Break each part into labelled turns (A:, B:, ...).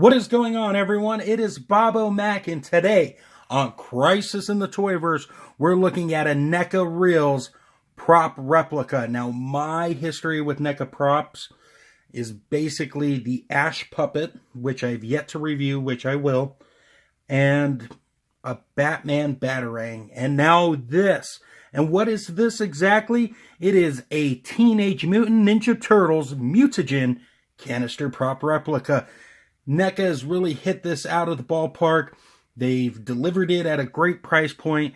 A: What is going on, everyone? It is Bobo Mac, and today on Crisis in the Toyverse, we're looking at a NECA Reels prop replica. Now, my history with NECA props is basically the Ash Puppet, which I've yet to review, which I will, and a Batman Batarang, and now this. And what is this exactly? It is a Teenage Mutant Ninja Turtles Mutagen Canister prop replica. NECA has really hit this out of the ballpark. They've delivered it at a great price point.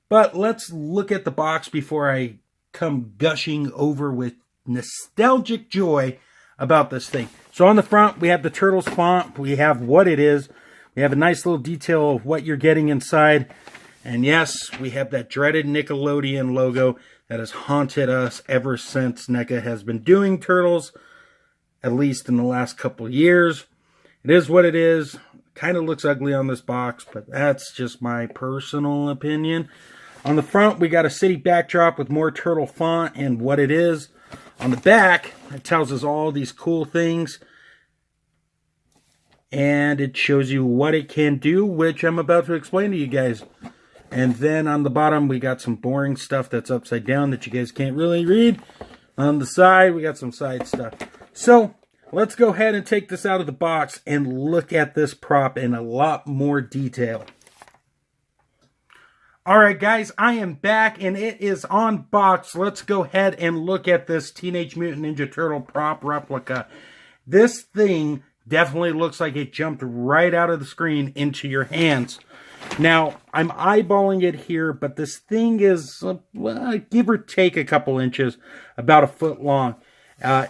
A: But let's look at the box before I come gushing over with nostalgic joy about this thing. So on the front, we have the Turtles font. We have what it is. We have a nice little detail of what you're getting inside. And yes, we have that dreaded Nickelodeon logo that has haunted us ever since NECA has been doing Turtles, at least in the last couple of years. It is what it is. Kind of looks ugly on this box, but that's just my personal opinion. On the front, we got a city backdrop with more turtle font and what it is. On the back, it tells us all these cool things. And it shows you what it can do, which I'm about to explain to you guys. And then on the bottom, we got some boring stuff that's upside down that you guys can't really read. On the side, we got some side stuff. So let's go ahead and take this out of the box and look at this prop in a lot more detail. Alright guys, I am back and it is on box. Let's go ahead and look at this Teenage Mutant Ninja Turtle prop replica. This thing definitely looks like it jumped right out of the screen into your hands. Now, I'm eyeballing it here, but this thing is, give or take a couple inches, about a foot long.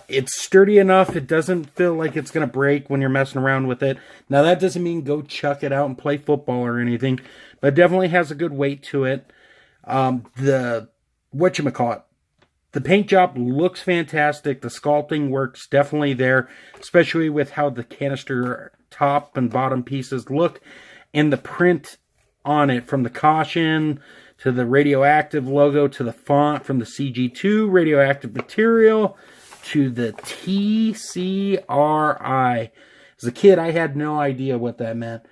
A: It's sturdy enough. It doesn't feel like it's going to break when you're messing around with it. Now, that doesn't mean go chuck it out and play football or anything, but it definitely has a good weight to it. The paint job looks fantastic. The sculpting works definitely there, especially with how the canister top and bottom pieces look, and the print on it, from the caution to the radioactive logo to the font from the CG2 radioactive material to the TCRI. As a kid, I had no idea what that meant.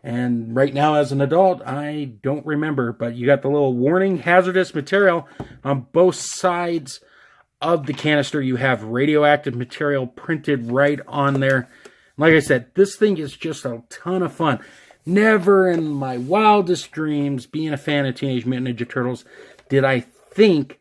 A: And right now, as an adult, I don't remember. But you got the little warning, hazardous material on both sides of the canister. You have radioactive material printed right on there. Like I said, this thing is just a ton of fun. Never in my wildest dreams, being a fan of Teenage Mutant Ninja Turtles, did I think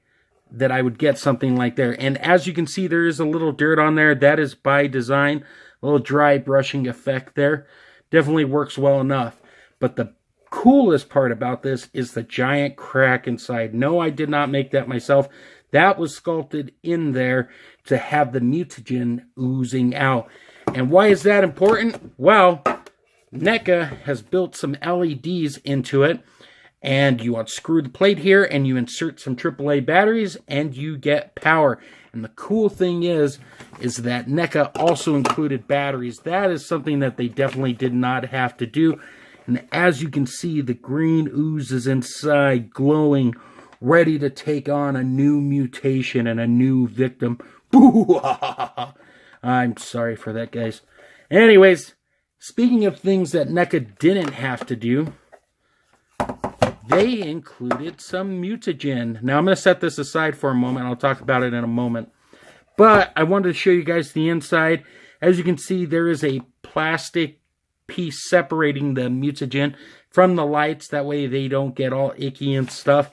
A: that I would get something like there. And as you can see, there is a little dirt on there. That is by design. A little dry brushing effect there. Definitely works well enough. But the coolest part about this is the giant crack inside. No, I did not make that myself. That was sculpted in there to have the mutagen oozing out. And why is that important? Well, NECA has built some LEDs into it, and you unscrew the plate here and you insert some AAA batteries and you get power. And the cool thing is that NECA also included batteries. That is something that they definitely did not have to do. And as you can see, the green ooze is inside, glowing, ready to take on a new mutation and a new victim. Boo! I'm sorry for that, guys. Anyways, speaking of things that NECA didn't have to do, they included some mutagen. Now, I'm going to set this aside for a moment. I'll talk about it in a moment. But I wanted to show you guys the inside. As you can see, there is a plastic piece separating the mutagen from the lights. That way they don't get all icky and stuff.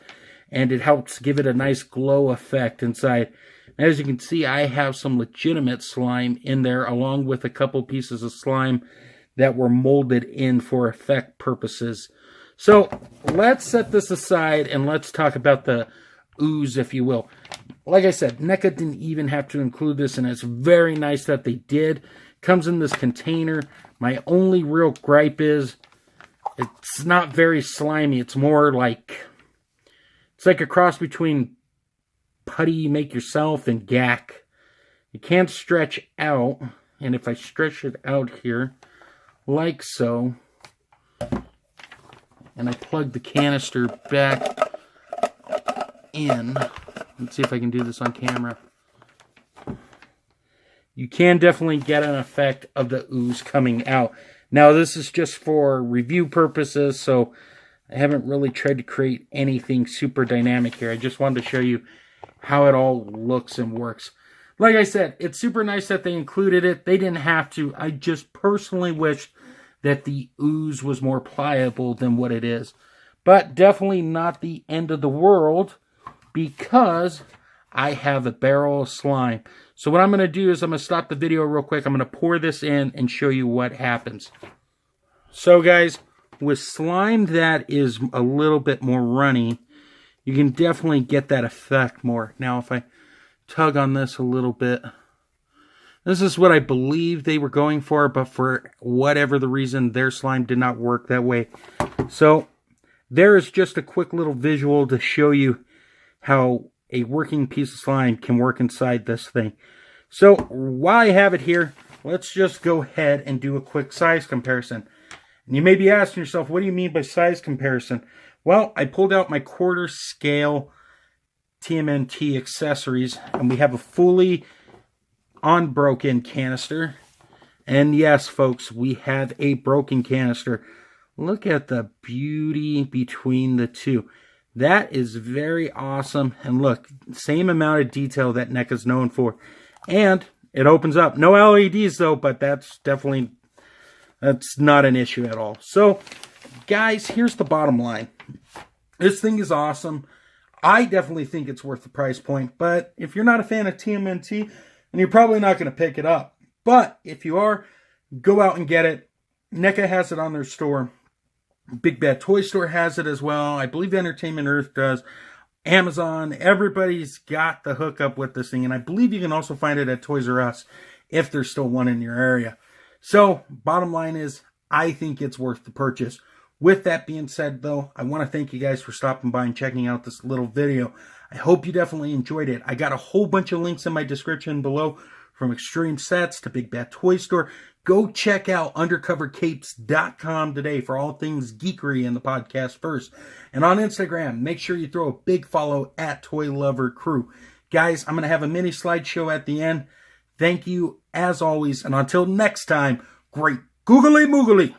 A: And it helps give it a nice glow effect inside. As you can see, I have some legitimate slime in there, along with a couple pieces of slime that were molded in for effect purposes. So let's set this aside and let's talk about the ooze, if you will. Like I said, NECA didn't even have to include this, and it's very nice that they did. Comes in this container. My only real gripe is it's not very slimy. It's more like, it's like a cross between putty make yourself and gack. It can't stretch out, and if I stretch it out here, like so, and I plug the canister back in. Let's see if I can do this on camera. You can definitely get an effect of the ooze coming out. Now, this is just for review purposes, so I haven't really tried to create anything super dynamic here. I just wanted to show you how it all looks and works. Like I said, it's super nice that they included it. They didn't have to. I just personally wished that the ooze was more pliable than what it is. But definitely not the end of the world, because I have a barrel of slime. So what I'm going to do is I'm going to stop the video real quick. I'm going to pour this in and show you what happens. So guys, with slime that is a little bit more runny, you can definitely get that effect more. Now if I tug on this a little bit, this is what I believe they were going for, but for whatever the reason, their slime did not work that way. So there is just a quick little visual to show you how a working piece of slime can work inside this thing. So while I have it here, let's just go ahead and do a quick size comparison. And you may be asking yourself, what do you mean by size comparison? Well, I pulled out my quarter scale TMNT accessories, and we have a fully unbroken canister. And yes, folks, we have a broken canister. Look at the beauty between the two. That is very awesome. And look, same amount of detail that NECA is known for. And it opens up. No LEDs though, but that's not an issue at all. So, guys, here's the bottom line. This thing is awesome. I definitely think it's worth the price point. But if you're not a fan of TMNT, then you're probably not going to pick it up. But if you are, go out and get it. NECA has it on their store. Big Bad Toy Store has it as well. I believe Entertainment Earth does. Amazon, everybody's got the hookup with this thing. And I believe you can also find it at Toys R Us if there's still one in your area. So, bottom line is, I think it's worth the purchase. With that being said, though, I want to thank you guys for stopping by and checking out this little video. I hope you definitely enjoyed it. I got a whole bunch of links in my description below, from Extreme Sets to Big Bad Toy Store. Go check out undercovercapes.com today for all things geekery in the podcast first. And on Instagram, make sure you throw a big follow at Toy Lover Crew. Guys, I'm going to have a mini slideshow at the end. Thank you, as always, and until next time, great googly moogly.